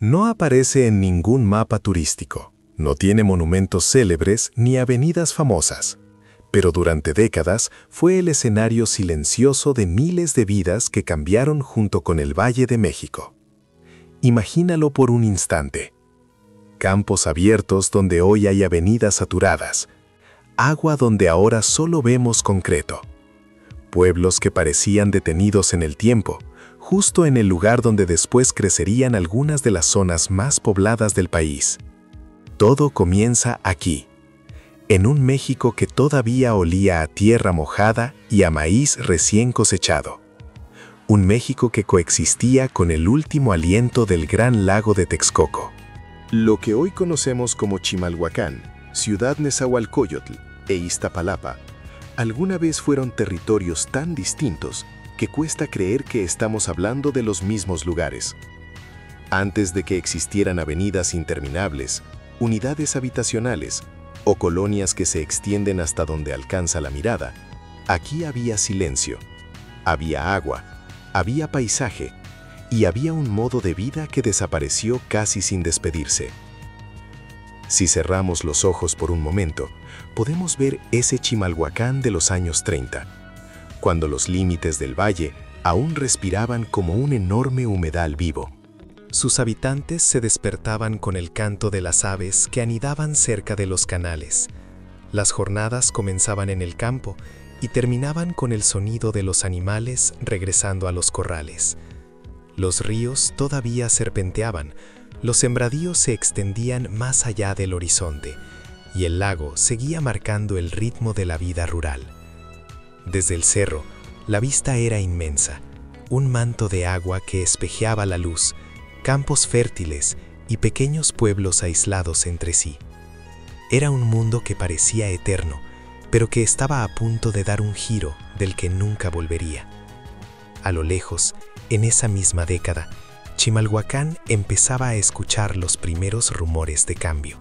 No aparece en ningún mapa turístico, no tiene monumentos célebres ni avenidas famosas, pero durante décadas fue el escenario silencioso de miles de vidas que cambiaron junto con el Valle de México. Imagínalo por un instante. Campos abiertos donde hoy hay avenidas saturadas, agua donde ahora solo vemos concreto. Pueblos que parecían detenidos en el tiempo, justo en el lugar donde después crecerían algunas de las zonas más pobladas del país. Todo comienza aquí, en un México que todavía olía a tierra mojada y a maíz recién cosechado. Un México que coexistía con el último aliento del gran lago de Texcoco. Lo que hoy conocemos como Chimalhuacán, Ciudad Nezahualcóyotl e Iztapalapa, alguna vez fueron territorios tan distintos que cuesta creer que estamos hablando de los mismos lugares. Antes de que existieran avenidas interminables, unidades habitacionales o colonias que se extienden hasta donde alcanza la mirada, aquí había silencio, había agua, había paisaje y había un modo de vida que desapareció casi sin despedirse. Si cerramos los ojos por un momento, podemos ver ese Chimalhuacán de los años 30, cuando los límites del valle aún respiraban como un enorme humedal vivo. Sus habitantes se despertaban con el canto de las aves que anidaban cerca de los canales. Las jornadas comenzaban en el campo y terminaban con el sonido de los animales regresando a los corrales. Los ríos todavía serpenteaban, los sembradíos se extendían más allá del horizonte y el lago seguía marcando el ritmo de la vida rural. Desde el cerro, la vista era inmensa, un manto de agua que espejeaba la luz, campos fértiles y pequeños pueblos aislados entre sí. Era un mundo que parecía eterno, pero que estaba a punto de dar un giro del que nunca volvería. A lo lejos, en esa misma década, Chimalhuacán empezaba a escuchar los primeros rumores de cambio.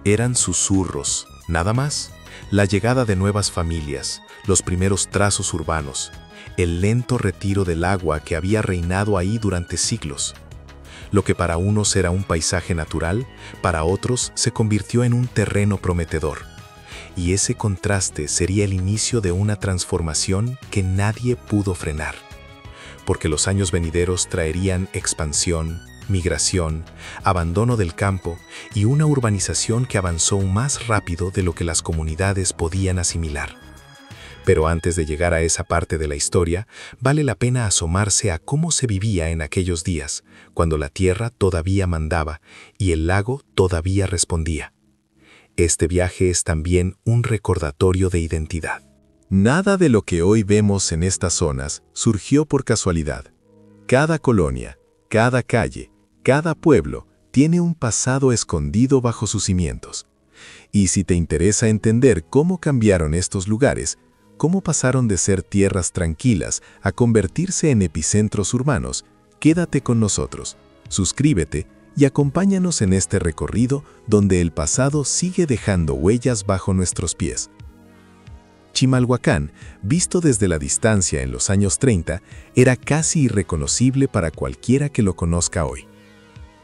Eran susurros, nada más. La llegada de nuevas familias, los primeros trazos urbanos, el lento retiro del agua que había reinado ahí durante siglos. Lo que para unos era un paisaje natural, para otros se convirtió en un terreno prometedor. Y ese contraste sería el inicio de una transformación que nadie pudo frenar. Porque los años venideros traerían expansión, migración, abandono del campo y una urbanización que avanzó más rápido de lo que las comunidades podían asimilar. Pero antes de llegar a esa parte de la historia, vale la pena asomarse a cómo se vivía en aquellos días, cuando la tierra todavía mandaba y el lago todavía respondía. Este viaje es también un recordatorio de identidad. Nada de lo que hoy vemos en estas zonas surgió por casualidad. Cada colonia, cada calle, cada pueblo tiene un pasado escondido bajo sus cimientos. Y si te interesa entender cómo cambiaron estos lugares, cómo pasaron de ser tierras tranquilas a convertirse en epicentros urbanos, quédate con nosotros, suscríbete y acompáñanos en este recorrido donde el pasado sigue dejando huellas bajo nuestros pies. Chimalhuacán, visto desde la distancia en los años 30, era casi irreconocible para cualquiera que lo conozca hoy.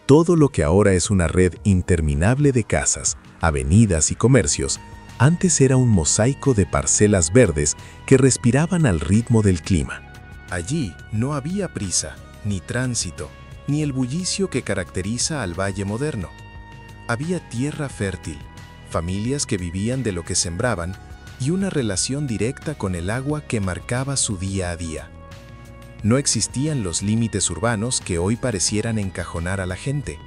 Todo lo que ahora es una red interminable de casas, avenidas y comercios, antes era un mosaico de parcelas verdes que respiraban al ritmo del clima. Allí no había prisa, ni tránsito, ni el bullicio que caracteriza al valle moderno. Había tierra fértil, familias que vivían de lo que sembraban y una relación directa con el agua que marcaba su día a día. No existían los límites urbanos que hoy parecieran encajonar a la gente.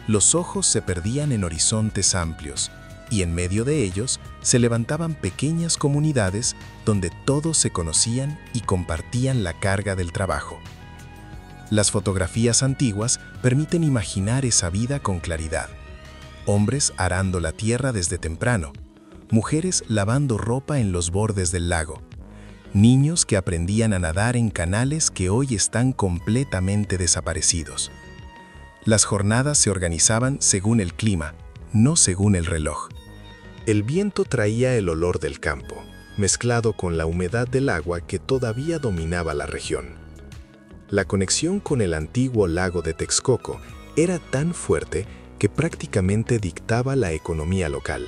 Los ojos se perdían en horizontes amplios, y en medio de ellos se levantaban pequeñas comunidades donde todos se conocían y compartían la carga del trabajo. Las fotografías antiguas permiten imaginar esa vida con claridad. Hombres arando la tierra desde temprano, mujeres lavando ropa en los bordes del lago, niños que aprendían a nadar en canales que hoy están completamente desaparecidos. Las jornadas se organizaban según el clima, no según el reloj. El viento traía el olor del campo, mezclado con la humedad del agua que todavía dominaba la región. La conexión con el antiguo lago de Texcoco era tan fuerte que prácticamente dictaba la economía local.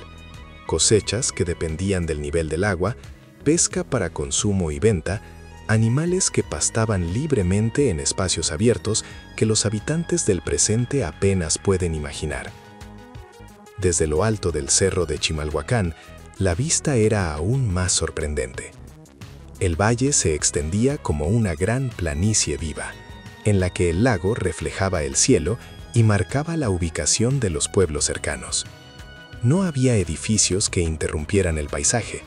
Cosechas que dependían del nivel del agua, pesca para consumo y venta, animales que pastaban libremente en espacios abiertos que los habitantes del presente apenas pueden imaginar. Desde lo alto del cerro de Chimalhuacán, la vista era aún más sorprendente. El valle se extendía como una gran planicie viva, en la que el lago reflejaba el cielo y marcaba la ubicación de los pueblos cercanos. No había edificios que interrumpieran el paisaje,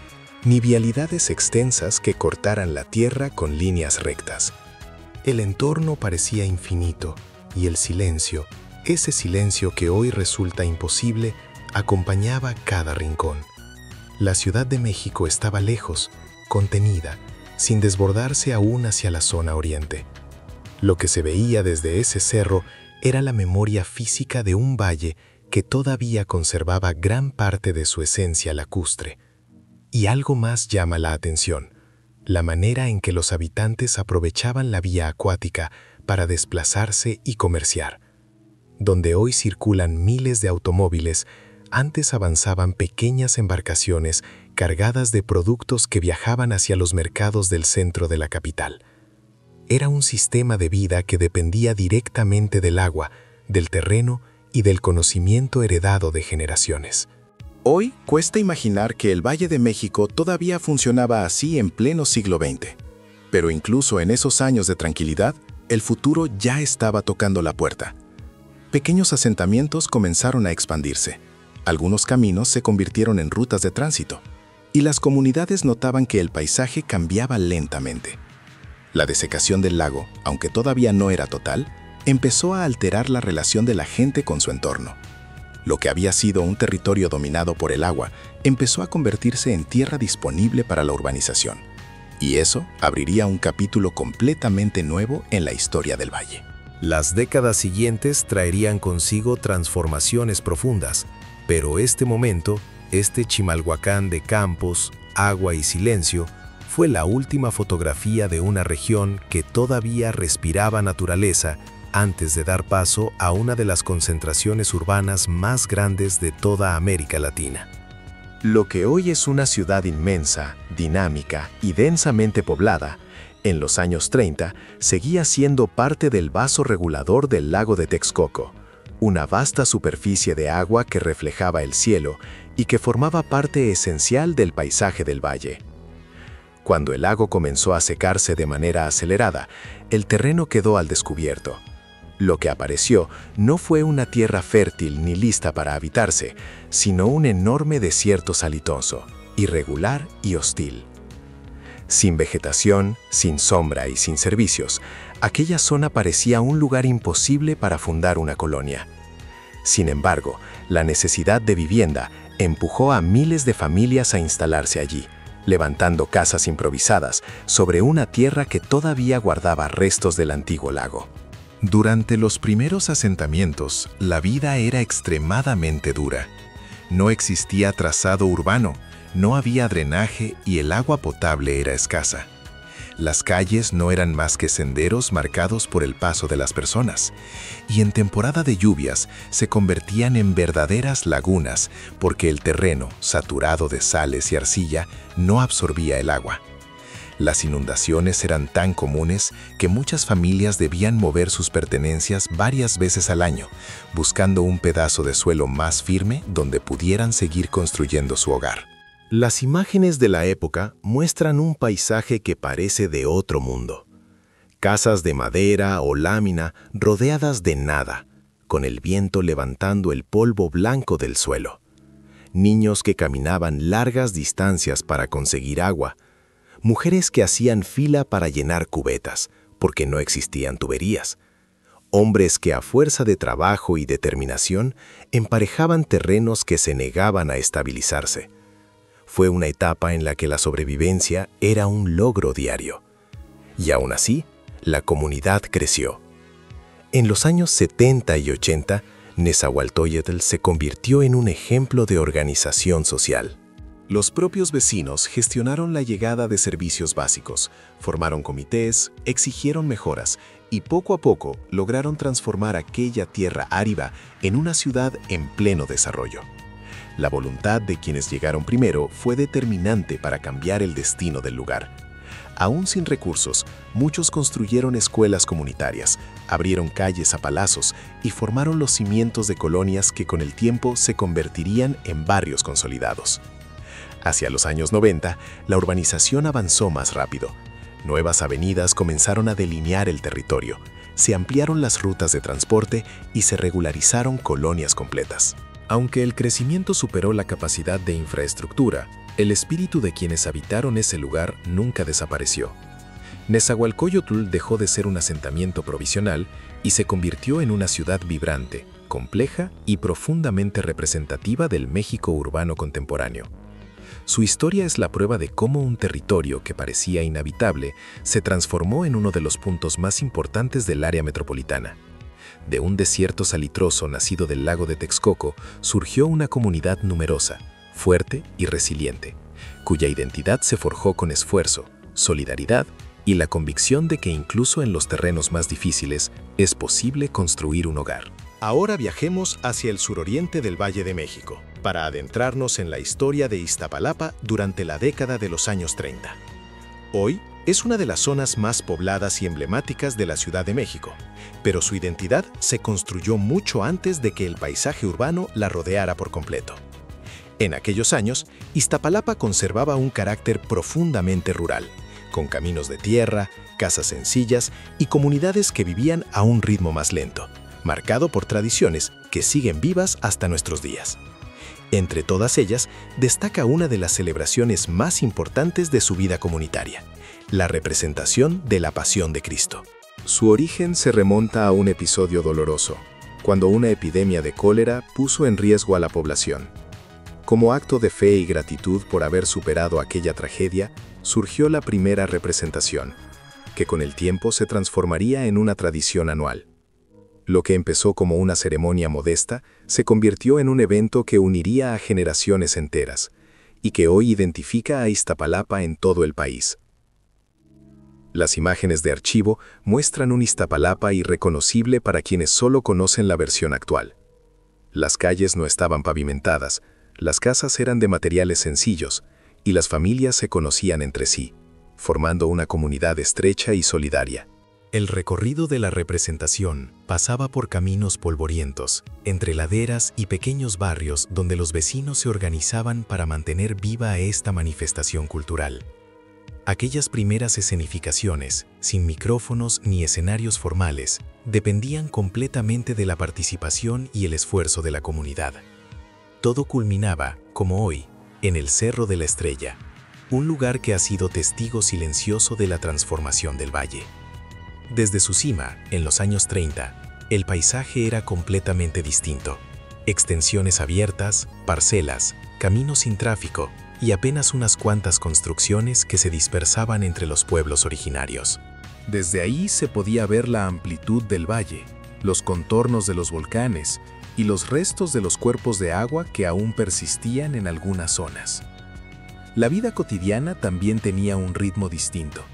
ni vialidades extensas que cortaran la tierra con líneas rectas. El entorno parecía infinito, y el silencio, ese silencio que hoy resulta imposible, acompañaba cada rincón. La Ciudad de México estaba lejos, contenida, sin desbordarse aún hacia la zona oriente. Lo que se veía desde ese cerro era la memoria física de un valle que todavía conservaba gran parte de su esencia lacustre. Y algo más llama la atención: la manera en que los habitantes aprovechaban la vía acuática para desplazarse y comerciar. Donde hoy circulan miles de automóviles, antes avanzaban pequeñas embarcaciones cargadas de productos que viajaban hacia los mercados del centro de la capital. Era un sistema de vida que dependía directamente del agua, del terreno y del conocimiento heredado de generaciones. Hoy cuesta imaginar que el Valle de México todavía funcionaba así en pleno siglo XX. Pero incluso en esos años de tranquilidad, el futuro ya estaba tocando la puerta. Pequeños asentamientos comenzaron a expandirse. Algunos caminos se convirtieron en rutas de tránsito, y las comunidades notaban que el paisaje cambiaba lentamente. La desecación del lago, aunque todavía no era total, empezó a alterar la relación de la gente con su entorno. Lo que había sido un territorio dominado por el agua empezó a convertirse en tierra disponible para la urbanización, y eso abriría un capítulo completamente nuevo en la historia del valle. Las décadas siguientes traerían consigo transformaciones profundas, pero este momento, este Chimalhuacán de campos, agua y silencio, fue la última fotografía de una región que todavía respiraba naturaleza antes de dar paso a una de las concentraciones urbanas más grandes de toda América Latina. Lo que hoy es una ciudad inmensa, dinámica y densamente poblada, en los años 30 seguía siendo parte del vaso regulador del lago de Texcoco, una vasta superficie de agua que reflejaba el cielo y que formaba parte esencial del paisaje del valle. Cuando el lago comenzó a secarse de manera acelerada, el terreno quedó al descubierto. Lo que apareció no fue una tierra fértil ni lista para habitarse, sino un enorme desierto salitoso, irregular y hostil. Sin vegetación, sin sombra y sin servicios, aquella zona parecía un lugar imposible para fundar una colonia. Sin embargo, la necesidad de vivienda empujó a miles de familias a instalarse allí, levantando casas improvisadas sobre una tierra que todavía guardaba restos del antiguo lago. Durante los primeros asentamientos, la vida era extremadamente dura. No existía trazado urbano, no había drenaje y el agua potable era escasa. Las calles no eran más que senderos marcados por el paso de las personas, y en temporada de lluvias se convertían en verdaderas lagunas porque el terreno, saturado de sales y arcilla, no absorbía el agua. Las inundaciones eran tan comunes que muchas familias debían mover sus pertenencias varias veces al año, buscando un pedazo de suelo más firme donde pudieran seguir construyendo su hogar. Las imágenes de la época muestran un paisaje que parece de otro mundo. Casas de madera o lámina rodeadas de nada, con el viento levantando el polvo blanco del suelo. Niños que caminaban largas distancias para conseguir agua. Mujeres que hacían fila para llenar cubetas, porque no existían tuberías. Hombres que a fuerza de trabajo y determinación emparejaban terrenos que se negaban a estabilizarse. Fue una etapa en la que la sobrevivencia era un logro diario. Y aún así, la comunidad creció. En los años 70 y 80, Nezahualtóyotl se convirtió en un ejemplo de organización social. Los propios vecinos gestionaron la llegada de servicios básicos, formaron comités, exigieron mejoras y poco a poco lograron transformar aquella tierra árida en una ciudad en pleno desarrollo. La voluntad de quienes llegaron primero fue determinante para cambiar el destino del lugar. Aún sin recursos, muchos construyeron escuelas comunitarias, abrieron calles a palazos y formaron los cimientos de colonias que con el tiempo se convertirían en barrios consolidados. Hacia los años 90, la urbanización avanzó más rápido. Nuevas avenidas comenzaron a delinear el territorio, se ampliaron las rutas de transporte y se regularizaron colonias completas. Aunque el crecimiento superó la capacidad de infraestructura, el espíritu de quienes habitaron ese lugar nunca desapareció. Nezahualcóyotl dejó de ser un asentamiento provisional y se convirtió en una ciudad vibrante, compleja y profundamente representativa del México urbano contemporáneo. Su historia es la prueba de cómo un territorio que parecía inhabitable se transformó en uno de los puntos más importantes del área metropolitana. De un desierto salitroso nacido del lago de Texcoco surgió una comunidad numerosa, fuerte y resiliente, cuya identidad se forjó con esfuerzo, solidaridad y la convicción de que incluso en los terrenos más difíciles es posible construir un hogar. Ahora viajemos hacia el suroriente del Valle de México, para adentrarnos en la historia de Iztapalapa durante la década de los años 30. Hoy es una de las zonas más pobladas y emblemáticas de la Ciudad de México, pero su identidad se construyó mucho antes de que el paisaje urbano la rodeara por completo. En aquellos años, Iztapalapa conservaba un carácter profundamente rural, con caminos de tierra, casas sencillas y comunidades que vivían a un ritmo más lento, marcado por tradiciones que siguen vivas hasta nuestros días. Entre todas ellas, destaca una de las celebraciones más importantes de su vida comunitaria, la representación de la Pasión de Cristo. Su origen se remonta a un episodio doloroso, cuando una epidemia de cólera puso en riesgo a la población. Como acto de fe y gratitud por haber superado aquella tragedia, surgió la primera representación, que con el tiempo se transformaría en una tradición anual. Lo que empezó como una ceremonia modesta se convirtió en un evento que uniría a generaciones enteras y que hoy identifica a Iztapalapa en todo el país. Las imágenes de archivo muestran un Iztapalapa irreconocible para quienes solo conocen la versión actual. Las calles no estaban pavimentadas, las casas eran de materiales sencillos y las familias se conocían entre sí, formando una comunidad estrecha y solidaria. El recorrido de la representación pasaba por caminos polvorientos, entre laderas y pequeños barrios donde los vecinos se organizaban para mantener viva esta manifestación cultural. Aquellas primeras escenificaciones, sin micrófonos ni escenarios formales, dependían completamente de la participación y el esfuerzo de la comunidad. Todo culminaba, como hoy, en el Cerro de la Estrella, un lugar que ha sido testigo silencioso de la transformación del valle. Desde su cima, en los años 30, el paisaje era completamente distinto. Extensiones abiertas, parcelas, caminos sin tráfico y apenas unas cuantas construcciones que se dispersaban entre los pueblos originarios. Desde ahí se podía ver la amplitud del valle, los contornos de los volcanes y los restos de los cuerpos de agua que aún persistían en algunas zonas. La vida cotidiana también tenía un ritmo distinto.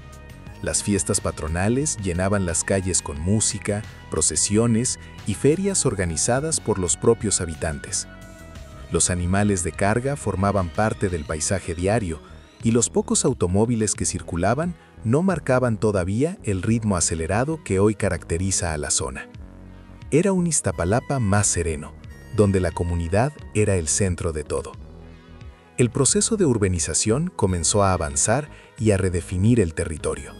Las fiestas patronales llenaban las calles con música, procesiones y ferias organizadas por los propios habitantes. Los animales de carga formaban parte del paisaje diario y los pocos automóviles que circulaban no marcaban todavía el ritmo acelerado que hoy caracteriza a la zona. Era un Iztapalapa más sereno, donde la comunidad era el centro de todo. El proceso de urbanización comenzó a avanzar y a redefinir el territorio.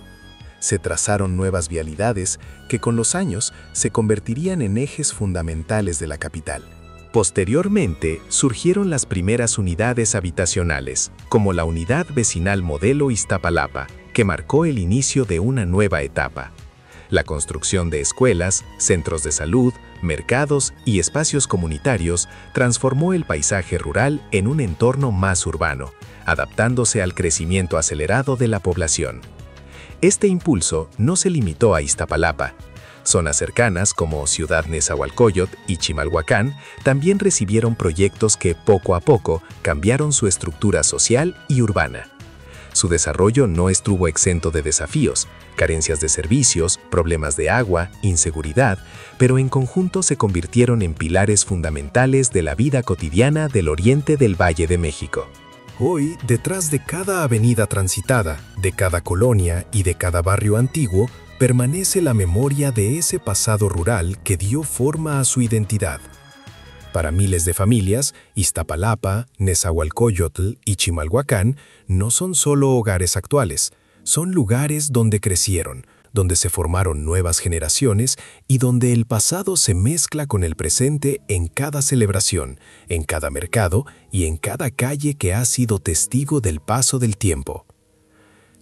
Se trazaron nuevas vialidades que con los años se convertirían en ejes fundamentales de la capital. Posteriormente, surgieron las primeras unidades habitacionales, como la Unidad Vecinal Modelo Iztapalapa, que marcó el inicio de una nueva etapa. La construcción de escuelas, centros de salud, mercados y espacios comunitarios transformó el paisaje rural en un entorno más urbano, adaptándose al crecimiento acelerado de la población. Este impulso no se limitó a Iztapalapa. Zonas cercanas como Ciudad Nezahualcóyotl y Chimalhuacán también recibieron proyectos que poco a poco cambiaron su estructura social y urbana. Su desarrollo no estuvo exento de desafíos, carencias de servicios, problemas de agua, inseguridad, pero en conjunto se convirtieron en pilares fundamentales de la vida cotidiana del oriente del Valle de México. Hoy, detrás de cada avenida transitada, de cada colonia y de cada barrio antiguo, permanece la memoria de ese pasado rural que dio forma a su identidad. Para miles de familias, Iztapalapa, Nezahualcóyotl y Chimalhuacán no son solo hogares actuales, son lugares donde crecieron, donde se formaron nuevas generaciones y donde el pasado se mezcla con el presente en cada celebración, en cada mercado y en cada calle que ha sido testigo del paso del tiempo.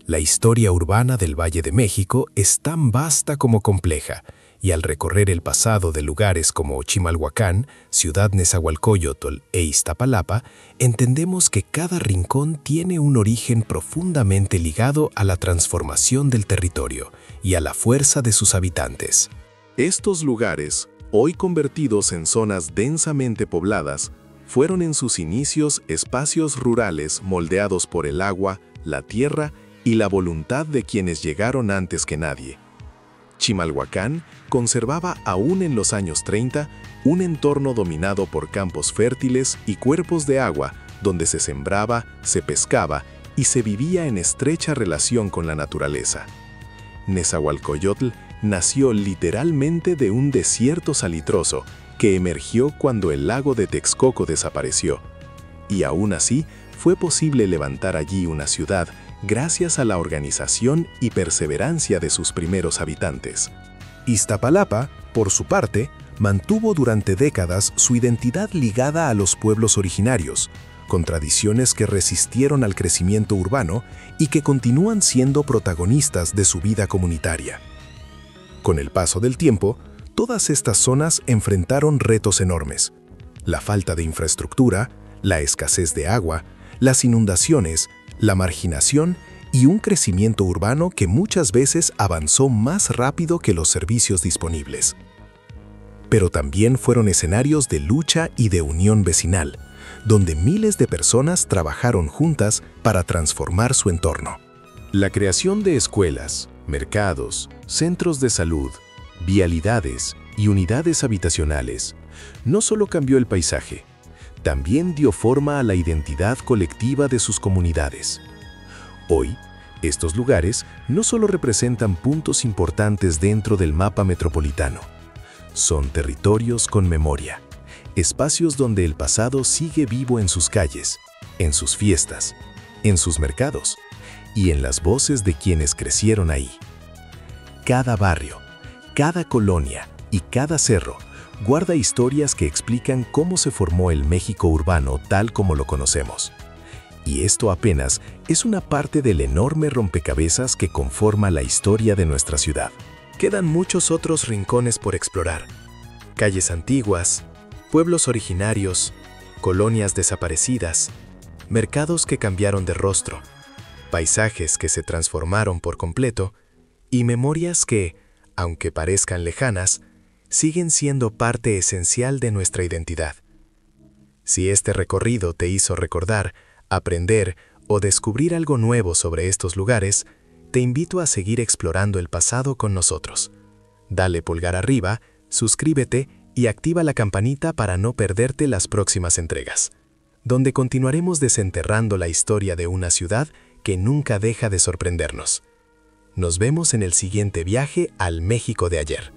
La historia urbana del Valle de México es tan vasta como compleja, y al recorrer el pasado de lugares como Chimalhuacán, Ciudad Nezahualcóyotl e Iztapalapa, entendemos que cada rincón tiene un origen profundamente ligado a la transformación del territorio y a la fuerza de sus habitantes. Estos lugares, hoy convertidos en zonas densamente pobladas, fueron en sus inicios espacios rurales moldeados por el agua, la tierra y la voluntad de quienes llegaron antes que nadie. Chimalhuacán conservaba aún en los años 30 un entorno dominado por campos fértiles y cuerpos de agua donde se sembraba, se pescaba y se vivía en estrecha relación con la naturaleza. Nezahualcóyotl nació literalmente de un desierto salitroso que emergió cuando el lago de Texcoco desapareció. Y aún así, fue posible levantar allí una ciudad gracias a la organización y perseverancia de sus primeros habitantes. Iztapalapa, por su parte, mantuvo durante décadas su identidad ligada a los pueblos originarios, con tradiciones que resistieron al crecimiento urbano y que continúan siendo protagonistas de su vida comunitaria. Con el paso del tiempo, todas estas zonas enfrentaron retos enormes: la falta de infraestructura, la escasez de agua, las inundaciones, la marginación y un crecimiento urbano que muchas veces avanzó más rápido que los servicios disponibles. Pero también fueron escenarios de lucha y de unión vecinal, donde miles de personas trabajaron juntas para transformar su entorno. La creación de escuelas, mercados, centros de salud, vialidades y unidades habitacionales no solo cambió el paisaje, también dio forma a la identidad colectiva de sus comunidades. Hoy, estos lugares no solo representan puntos importantes dentro del mapa metropolitano, son territorios con memoria, espacios donde el pasado sigue vivo en sus calles, en sus fiestas, en sus mercados y en las voces de quienes crecieron ahí. Cada barrio, cada colonia y cada cerro guarda historias que explican cómo se formó el México urbano tal como lo conocemos. Y esto apenas es una parte del enorme rompecabezas que conforma la historia de nuestra ciudad. Quedan muchos otros rincones por explorar. Calles antiguas, pueblos originarios, colonias desaparecidas, mercados que cambiaron de rostro, paisajes que se transformaron por completo y memorias que, aunque parezcan lejanas, siguen siendo parte esencial de nuestra identidad. Si este recorrido te hizo recordar, aprender o descubrir algo nuevo sobre estos lugares, te invito a seguir explorando el pasado con nosotros. Dale pulgar arriba, suscríbete y activa la campanita para no perderte las próximas entregas, donde continuaremos desenterrando la historia de una ciudad que nunca deja de sorprendernos. Nos vemos en el siguiente viaje al México de ayer.